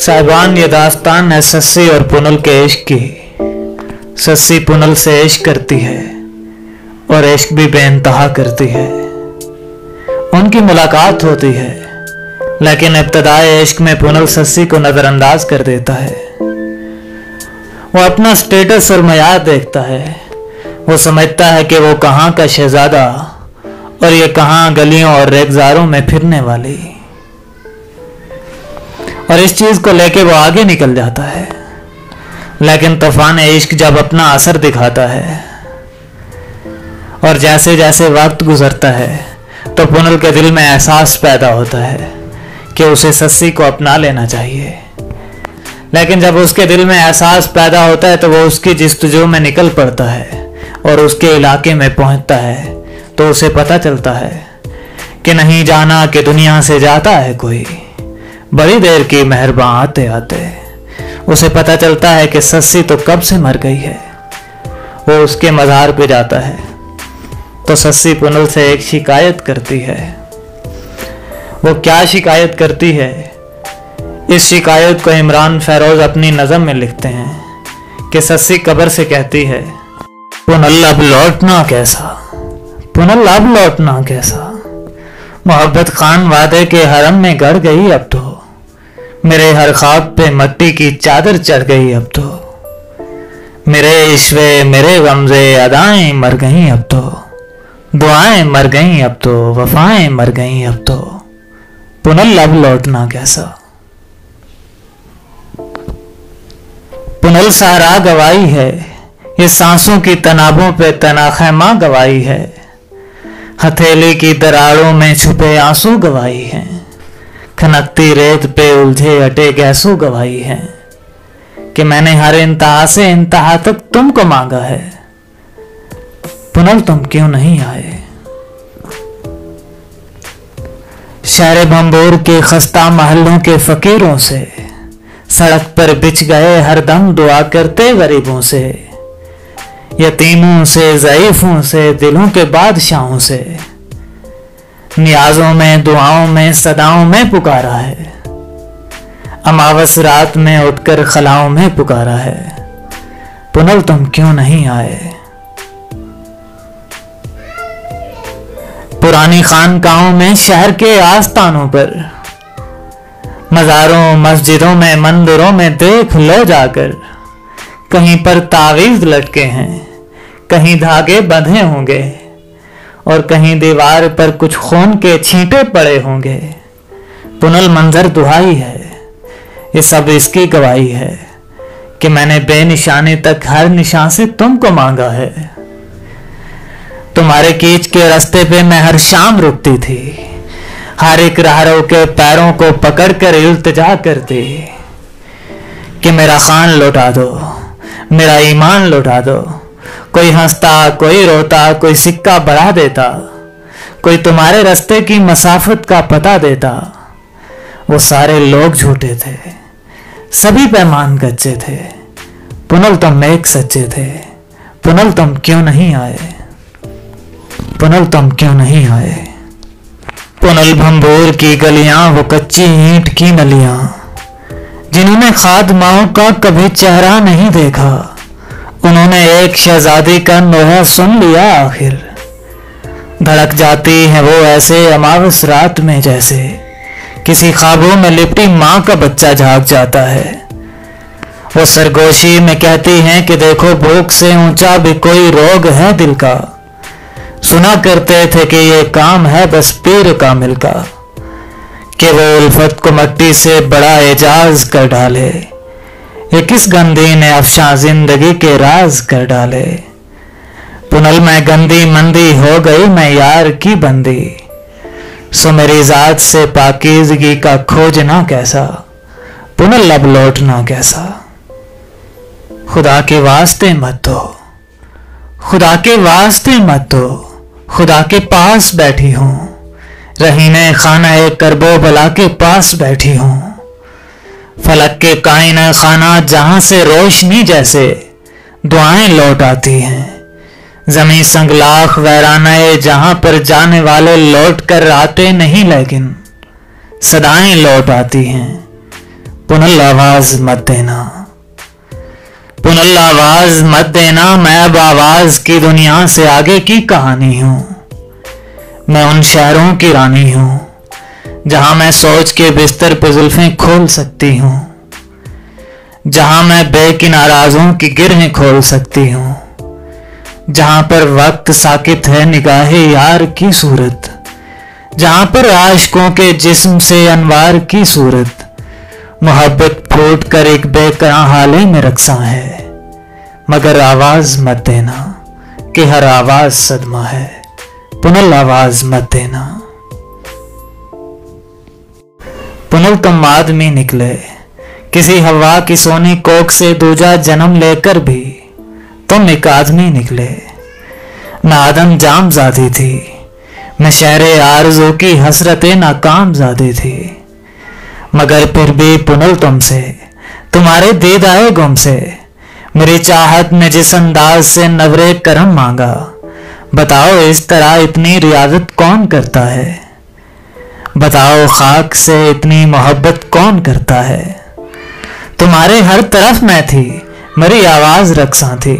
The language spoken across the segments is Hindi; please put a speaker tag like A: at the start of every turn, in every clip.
A: साहिबान, ये दास्तान है सस्सी और पुनल के इश्क की। सस्सी पुनल से इश्क करती है और इश्क भी बेइंतहा करती है। उनकी मुलाकात होती है, लेकिन इब्तिदाए इश्क में पुनल सस्सी को नजरअंदाज कर देता है। वो अपना स्टेटस और मयार देखता है। वो समझता है कि वो कहाँ का शहजादा और ये कहाँ गलियों और रेगजारों में फिरने वाली, और इस चीज को लेके वो आगे निकल जाता है। लेकिन तूफान इश्क जब अपना असर दिखाता है और जैसे जैसे वक्त गुजरता है तो पुनल के दिल में एहसास पैदा होता है कि उसे सस्सी को अपना लेना चाहिए। लेकिन जब उसके दिल में एहसास पैदा होता है तो वो उसकी जिस्तजू में निकल पड़ता है और उसके इलाके में पहुंचता है तो उसे पता चलता है कि नहीं जाना कि दुनिया से जाता है कोई, बड़ी देर की मेहरबान आते आते। उसे पता चलता है कि सस्सी तो कब से मर गई है। वो उसके मज़ार पे जाता है तो सस्सी पुनल से एक शिकायत करती है। वो क्या शिकायत करती है, इस शिकायत को इमरान फैरोज अपनी नज़म में लिखते हैं कि सस्सी कब्र से कहती है, पुनल अब लौटना कैसा, पुनल अब लौटना कैसा। मोहब्बत खान वादे के हरम में गड़ गई अब तो, मेरे हर ख्वाब पे मट्टी की चादर चढ़ गई अब तो। मेरे इश्वे मेरे गमजे अदाएं मर गई अब तो, दुआएं मर गई अब तो, वफाएं मर गई अब तो। पुनल अब लौटना कैसा। पुनल सारा गवाही है, ये सांसों की तनाबों पे तनाखैमा गवाही है। हथेली की दरारों में छुपे आंसू गवाही हैं। खनकती रेत पे उलझे अटे गैसू गवाही है कि मैंने हर इंतहा से इंतहा तक तुमको मांगा है। पुनल तुम क्यों नहीं आए। शहर भंबोर के खस्ता महलों के फकीरों से सड़क पर बिछ गए हरदम दुआ करते गरीबों से, यतीमों से ज़ईफों से दिलों के बादशाहों से। नियाजों में दुआओं में सदाओं में पुकारा है, अमावस रात में उठकर खलाओं में पुकारा है। पुनल तुम क्यों नहीं आए। पुरानी खानकाहों में शहर के आस्तानों पर, मज़ारों मस्जिदों में मंदिरों में देख लो जाकर, कहीं पर तावीज़ लटके हैं, कहीं धागे बंधे होंगे और कहीं दीवार पर कुछ खून के छींटे पड़े होंगे। पुनल मंजर दुहाई है, ये सब इसकी गवाही है कि मैंने बेनिशानी तक हर निशान से तुमको मांगा है। तुम्हारे कीच के रास्ते पे मैं हर शाम रुकती थी, हर एक राहरों के पैरों को पकड़कर इल्तिजा करती कि मेरा खान लौटा दो, मेरा ईमान लौटा दो। कोई हंसता कोई रोता, कोई सिक्का बढ़ा देता, कोई तुम्हारे रास्ते की मसाफत का पता देता। वो सारे लोग झूठे थे, सभी पैमान कच्चे थे। पुनल तुम एक सच्चे थे। पुनल तुम क्यों नहीं आए। पुनल तुम क्यों नहीं आए। पुनल भंबोर की गलियां, वो कच्ची ईंट की नलियां, जिन्होंने खादमाओं का कभी चेहरा नहीं देखा, उन्होंने एक शहजादी का नोहा सुन लिया आखिर। धड़क जाती है वो ऐसे अमावस रात में जैसे किसी ख्वाबों में लिपटी माँ का बच्चा जाग जाता है। वो सरगोशी में कहती हैं कि देखो भूख से ऊंचा भी कोई रोग है दिल का। सुना करते थे कि ये काम है बस पीर कामिल का, कि वो उल्फत को मट्टी से बड़ा एजाज कर डाले। ये किस गंदी ने अफशा जिंदगी के राज कर डाले। पुनल मैं गंदी मंदी हो गई मैं यार की बंदी, सो मेरी जात से पाकीज़गी का खोजना कैसा। पुनल अब लौटना कैसा। खुदा के वास्ते मत दो, खुदा के वास्ते मत दो, खुदा के पास बैठी हूं, रहीने खाना करबो बला के पास बैठी हूं। फलक के कायना खाना जहां से रोशनी जैसे दुआएं लौट आती हैं। जमी संगलाख वैरानाए जहां पर जाने वाले लौट कर आते नहीं, लेकिन सदाएं लौट आती हैं। पुनल आवाज मत देना, पुनल आवाज मत देना। मैं अब आवाज की दुनिया से आगे की कहानी हूं। मैं उन शहरों की रानी हूं जहां मैं सोच के बिस्तर पे जुल्फें खोल सकती हूं, जहां मैं बेकिनाराजों की गिरहें खोल सकती हूं, जहां पर वक्त साकित है निगाहे यार की सूरत, जहां पर आशिकों के जिस्म से अनवार की सूरत, मोहब्बत फूट कर एक बेकरां हाले में रक्सा है। मगर आवाज मत देना कि हर आवाज सदमा है, पुनल आवाज मत देना। पुनल तुम आदमी निकले किसी हवा की सोनी कोख से, दूजा जन्म लेकर भी तुम एक आदमी निकले। मैं आदम जाम जादी थी, मैं शहरे आरज़ू की हसरतें नाकाम जादी थी, मगर फिर भी पुनल तुमसे तुम्हारे दीद आए गुम से, मेरी चाहत में जिस अंदाज से नवरे करम मांगा, बताओ इस तरह इतनी रियाजत कौन करता है, बताओ खाक से इतनी मोहब्बत कौन करता है। तुम्हारे हर तरफ मैं थी, मेरी आवाज रक्सा थी,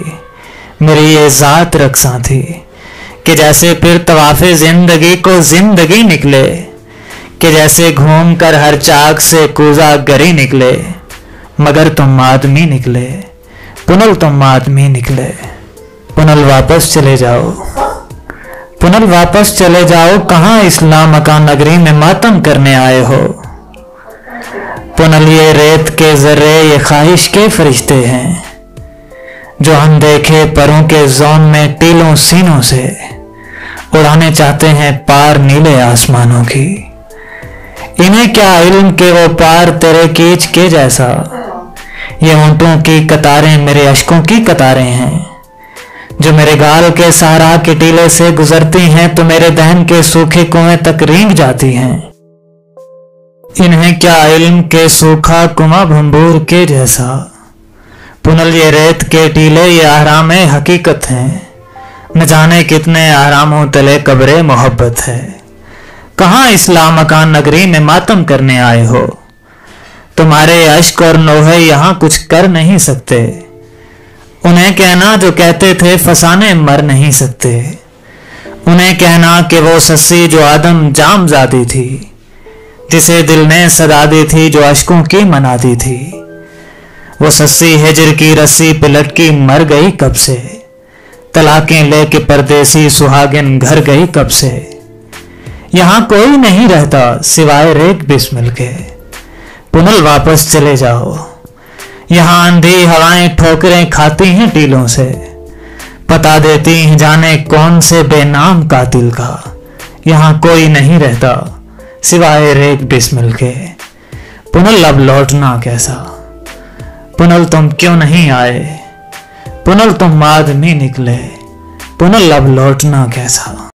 A: मेरी ये जात रक्सा थी कि जैसे फिर तवाफे जिंदगी को जिंदगी निकले, कि जैसे घूम कर हर चाक से कूजा गरी निकले। मगर तुम आदमी निकले, पुनल तुम आदमी निकले। पुनल वापस चले जाओ, पुनल वापस चले जाओ, कहां इस्लाम मकान नगरी में मातम करने आए हो। पुनल ये रेत के जर्रे ये ख्वाहिश के फरिश्ते हैं जो हम देखे परों के जोन में टीलों सीनों से उड़ाने चाहते हैं पार नीले आसमानों की। इन्हें क्या इल्म के वो पार तेरे कीच के जैसा, ये ऊंटों की कतारें मेरे अश्कों की कतारें हैं जो मेरे गाल के सहारा के टीले से गुजरती हैं तो मेरे दहन के सूखे कुएं तक रेंग जाती हैं। इन्हें क्या इल्म के सूखा कुआं भंबूर के जैसा, पुनल ये रेत के टीले ये आराम हकीकत हैं, न जाने कितने आरामों तले कब्रे मोहब्बत है। कहां इस्लाम मकान नगरी में मातम करने आए हो, तुम्हारे अश्क और नोहे यहां कुछ कर नहीं सकते। उन्हें कहना जो कहते थे फसाने मर नहीं सकते, उन्हें कहना कि वो सस्सी जो आदम जाम जादी थी, जिसे दिल ने सदा दी थी जो अश्कों की मना दी थी, वो सस्सी हिजर की रस्सी पे लटकी मर गई कब से, तलाकें लेके परदेसी सुहागिन घर गई कब से। यहां कोई नहीं रहता सिवाय रेत बिस्मिल के, पुनल वापस चले जाओ। यहां आंधी हवाएं ठोकरें खाती हैं टीलों से, पता देती हैं जाने कौन से बेनाम कातिल का। यहां कोई नहीं रहता सिवाय रेत बिस्मिल के, पुनल अब लौटना कैसा, पुनल तुम क्यों नहीं आए, पुनल तुम आदमी निकले, पुनल अब लौटना कैसा।